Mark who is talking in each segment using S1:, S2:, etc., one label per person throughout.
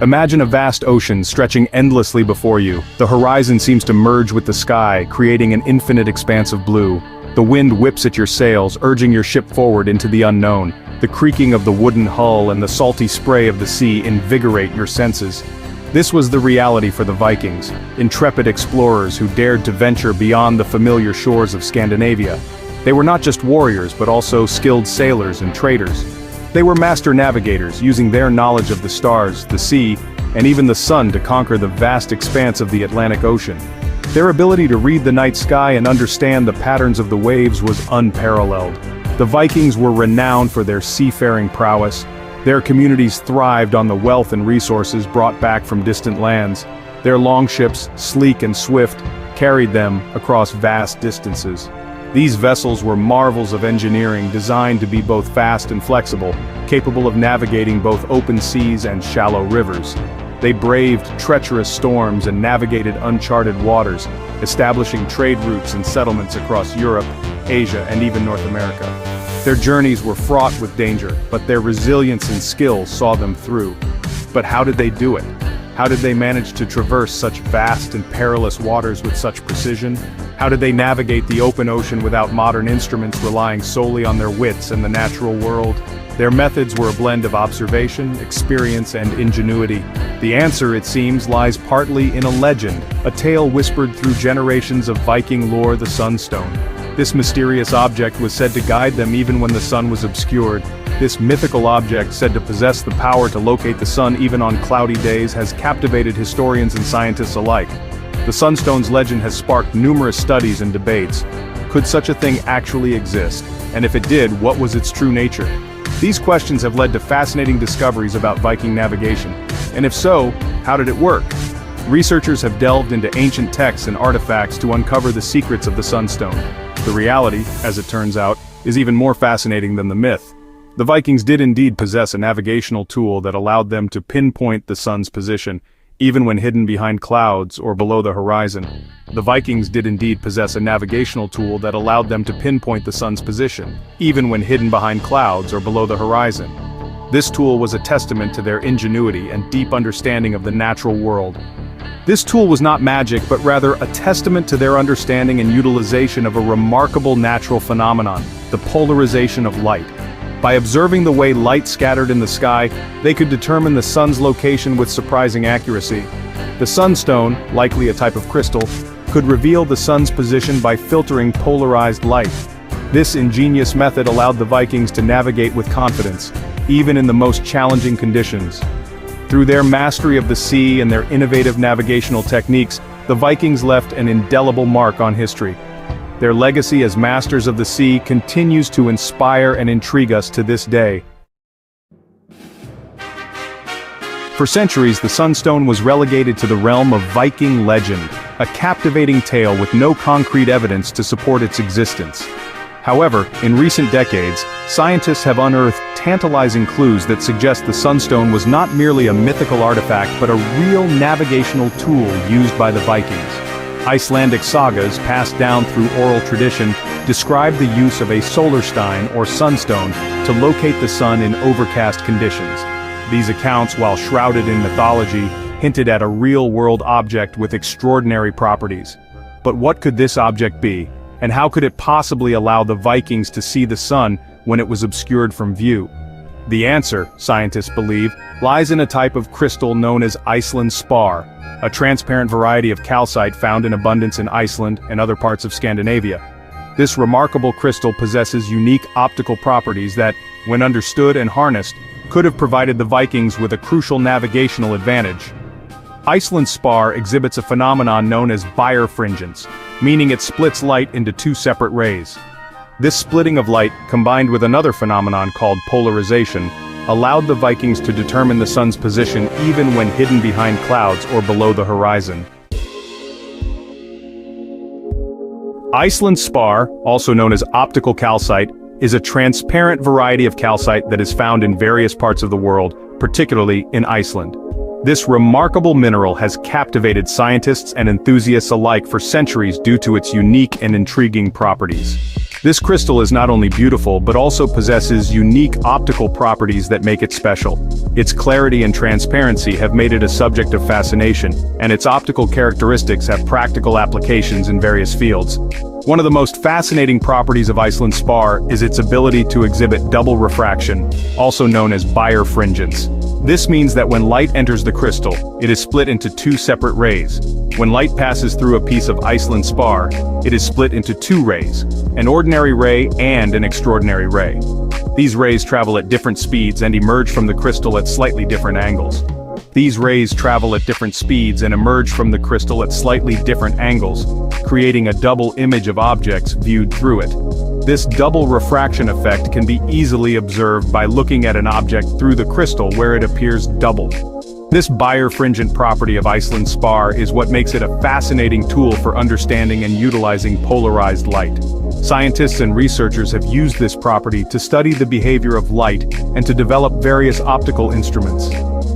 S1: Imagine a vast ocean stretching endlessly before you. The horizon seems to merge with the sky, creating an infinite expanse of blue. The wind whips at your sails, urging your ship forward into the unknown. The creaking of the wooden hull and the salty spray of the sea invigorate your senses. This was the reality for the Vikings, intrepid explorers who dared to venture beyond the familiar shores of Scandinavia. They were not just warriors but also skilled sailors and traders. They were master navigators, using their knowledge of the stars, the sea, and even the sun to conquer the vast expanse of the Atlantic Ocean. Their ability to read the night sky and understand the patterns of the waves was unparalleled. The Vikings were renowned for their seafaring prowess. Their communities thrived on the wealth and resources brought back from distant lands. Their longships, sleek and swift, carried them across vast distances. These vessels were marvels of engineering designed to be both fast and flexible, capable of navigating both open seas and shallow rivers. They braved treacherous storms and navigated uncharted waters, establishing trade routes and settlements across Europe, Asia, and even North America. Their journeys were fraught with danger, but their resilience and skill saw them through. But how did they do it? How did they manage to traverse such vast and perilous waters with such precision? How did they navigate the open ocean without modern instruments, relying solely on their wits and the natural world? Their methods were a blend of observation, experience, and ingenuity. The answer, it seems, lies partly in a legend, a tale whispered through generations of Viking lore, the Sunstone. This mysterious object was said to guide them even when the sun was obscured. This mythical object, said to possess the power to locate the sun even on cloudy days, has captivated historians and scientists alike. The Sunstone's legend has sparked numerous studies and debates. Could such a thing actually exist? And if it did, what was its true nature? These questions have led to fascinating discoveries about Viking navigation. And if so, how did it work? Researchers have delved into ancient texts and artifacts to uncover the secrets of the Sunstone. The reality, as it turns out, is even more fascinating than the myth. The Vikings did indeed possess a navigational tool that allowed them to pinpoint the sun's position, even when hidden behind clouds or below the horizon. The Vikings did indeed possess a navigational tool that allowed them to pinpoint the sun's position, even when hidden behind clouds or below the horizon. This tool was a testament to their ingenuity and deep understanding of the natural world. This tool was not magic, but rather a testament to their understanding and utilization of a remarkable natural phenomenon, the polarization of light. By observing the way light scattered in the sky, they could determine the sun's location with surprising accuracy. The sunstone, likely a type of crystal, could reveal the sun's position by filtering polarized light. This ingenious method allowed the Vikings to navigate with confidence, even in the most challenging conditions. Through their mastery of the sea and their innovative navigational techniques, the Vikings left an indelible mark on history. Their legacy as masters of the sea continues to inspire and intrigue us to this day. For centuries, the Sunstone was relegated to the realm of Viking legend, a captivating tale with no concrete evidence to support its existence. However, in recent decades, scientists have unearthed tantalizing clues that suggest the Sunstone was not merely a mythical artifact but a real navigational tool used by the Vikings. Icelandic sagas, passed down through oral tradition, describe the use of a solarstein or sunstone to locate the sun in overcast conditions. These accounts, while shrouded in mythology, hinted at a real-world object with extraordinary properties. But what could this object be? And how could it possibly allow the Vikings to see the sun when it was obscured from view? The answer, scientists believe, lies in a type of crystal known as Iceland Spar, a transparent variety of calcite found in abundance in Iceland and other parts of Scandinavia. This remarkable crystal possesses unique optical properties that, when understood and harnessed, could have provided the Vikings with a crucial navigational advantage. Iceland Spar exhibits a phenomenon known as birefringence, meaning it splits light into two separate rays. This splitting of light, combined with another phenomenon called polarization, allowed the Vikings to determine the sun's position even when hidden behind clouds or below the horizon. Iceland Spar, also known as optical calcite, is a transparent variety of calcite that is found in various parts of the world, particularly in Iceland. This remarkable mineral has captivated scientists and enthusiasts alike for centuries due to its unique and intriguing properties. This crystal is not only beautiful but also possesses unique optical properties that make it special. Its clarity and transparency have made it a subject of fascination, and its optical characteristics have practical applications in various fields. One of the most fascinating properties of Iceland Spar is its ability to exhibit double refraction, also known as birefringence. This means that when light enters the crystal, it is split into two separate rays. When light passes through a piece of Iceland Spar, it is split into two rays, an ordinary ray and an extraordinary ray. These rays travel at different speeds and emerge from the crystal at slightly different angles. These rays travel at different speeds and emerge from the crystal at slightly different angles, creating a double image of objects viewed through it. This double refraction effect can be easily observed by looking at an object through the crystal where it appears doubled. This birefringent property of Iceland Spar is what makes it a fascinating tool for understanding and utilizing polarized light. Scientists and researchers have used this property to study the behavior of light and to develop various optical instruments.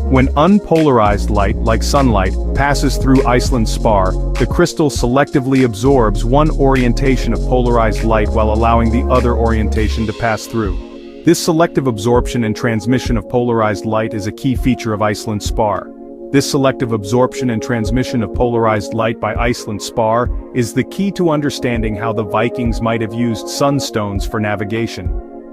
S1: When unpolarized light, like sunlight, passes through Iceland Spar, the crystal selectively absorbs one orientation of polarized light while allowing the other orientation to pass through. This selective absorption and transmission of polarized light is a key feature of Iceland Spar. This selective absorption and transmission of polarized light by Iceland Spar is the key to understanding how the Vikings might have used sunstones for navigation.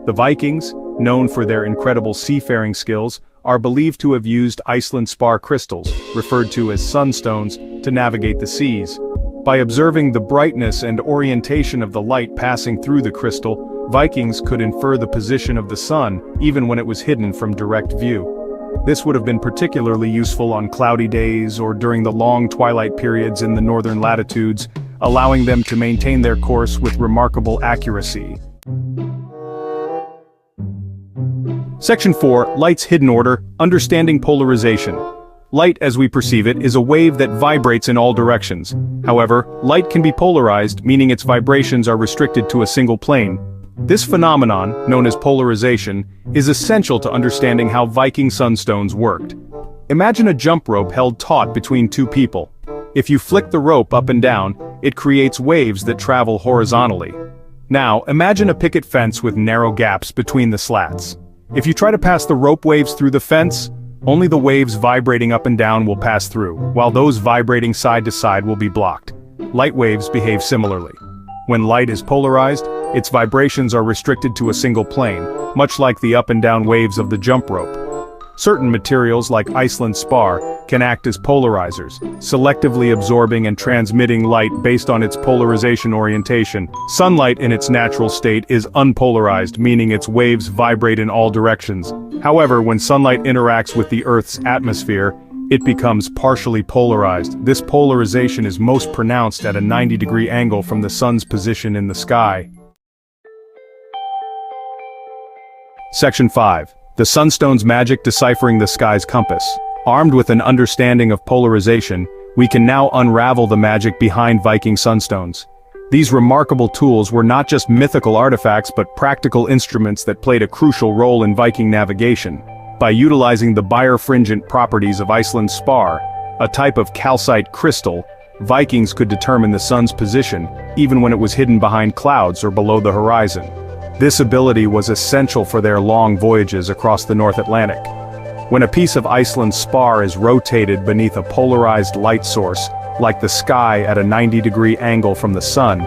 S1: The Vikings, known for their incredible seafaring skills, are believed to have used Iceland Spar crystals, referred to as sunstones, to navigate the seas. By observing the brightness and orientation of the light passing through the crystal, Vikings could infer the position of the sun even when it was hidden from direct view. This would have been particularly useful on cloudy days or during the long twilight periods in the northern latitudes, allowing them to maintain their course with remarkable accuracy. Section 4, Light's Hidden Order, Understanding Polarization. Light, as we perceive it, is a wave that vibrates in all directions. However, light can be polarized, meaning its vibrations are restricted to a single plane. This phenomenon, known as polarization, is essential to understanding how Viking sunstones worked. Imagine a jump rope held taut between two people. If you flick the rope up and down, it creates waves that travel horizontally. Now, imagine a picket fence with narrow gaps between the slats. If you try to pass the rope waves through the fence, only the waves vibrating up and down will pass through, while those vibrating side to side will be blocked. Light waves behave similarly. When light is polarized, its vibrations are restricted to a single plane, much like the up and down waves of the jump rope. Certain materials like Iceland Spar can act as polarizers, selectively absorbing and transmitting light based on its polarization orientation. Sunlight in its natural state is unpolarized, meaning its waves vibrate in all directions. However, when sunlight interacts with the Earth's atmosphere, it becomes partially polarized. This polarization is most pronounced at a 90-degree angle from the sun's position in the sky. Section 5. The Sunstones' Magic Deciphering the Sky's Compass. Armed with an understanding of polarization, we can now unravel the magic behind Viking sunstones. These remarkable tools were not just mythical artifacts but practical instruments that played a crucial role in Viking navigation. By utilizing the birefringent properties of Iceland Spar, a type of calcite crystal, Vikings could determine the sun's position, even when it was hidden behind clouds or below the horizon. This ability was essential for their long voyages across the North Atlantic. When a piece of Iceland Spar is rotated beneath a polarized light source, like the sky at a 90-degree angle from the sun,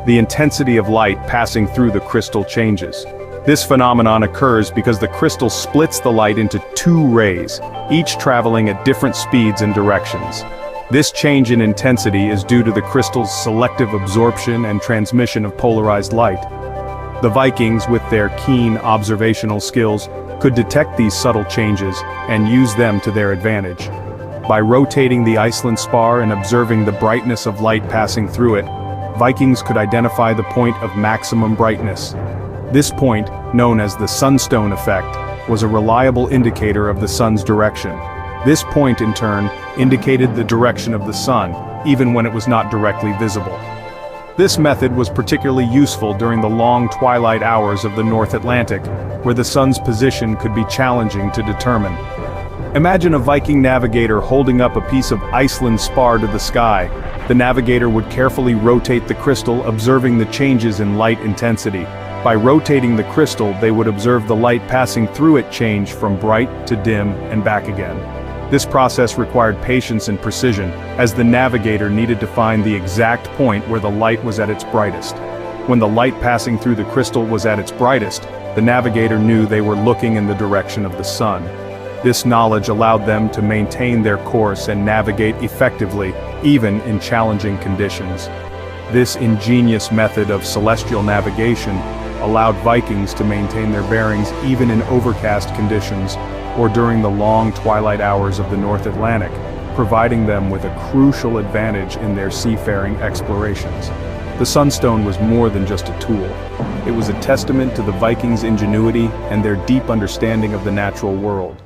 S1: the intensity of light passing through the crystal changes. This phenomenon occurs because the crystal splits the light into two rays, each traveling at different speeds and directions. This change in intensity is due to the crystal's selective absorption and transmission of polarized light. The Vikings, with their keen observational skills, could detect these subtle changes and use them to their advantage. By rotating the Iceland Spar and observing the brightness of light passing through it, Vikings could identify the point of maximum brightness. This point, known as the sunstone effect, was a reliable indicator of the sun's direction. This point, in turn, indicated the direction of the sun, even when it was not directly visible. This method was particularly useful during the long twilight hours of the North Atlantic, where the sun's position could be challenging to determine. Imagine a Viking navigator holding up a piece of Iceland spar to the sky. The navigator would carefully rotate the crystal, observing the changes in light intensity. By rotating the crystal, they would observe the light passing through it change from bright to dim and back again. This process required patience and precision, as the navigator needed to find the exact point where the light was at its brightest. When the light passing through the crystal was at its brightest, the navigator knew they were looking in the direction of the sun. This knowledge allowed them to maintain their course and navigate effectively, even in challenging conditions. This ingenious method of celestial navigation allowed Vikings to maintain their bearings even in overcast conditions or during the long twilight hours of the North Atlantic, providing them with a crucial advantage in their seafaring explorations. The Sunstone was more than just a tool. It was a testament to the Vikings' ingenuity and their deep understanding of the natural world.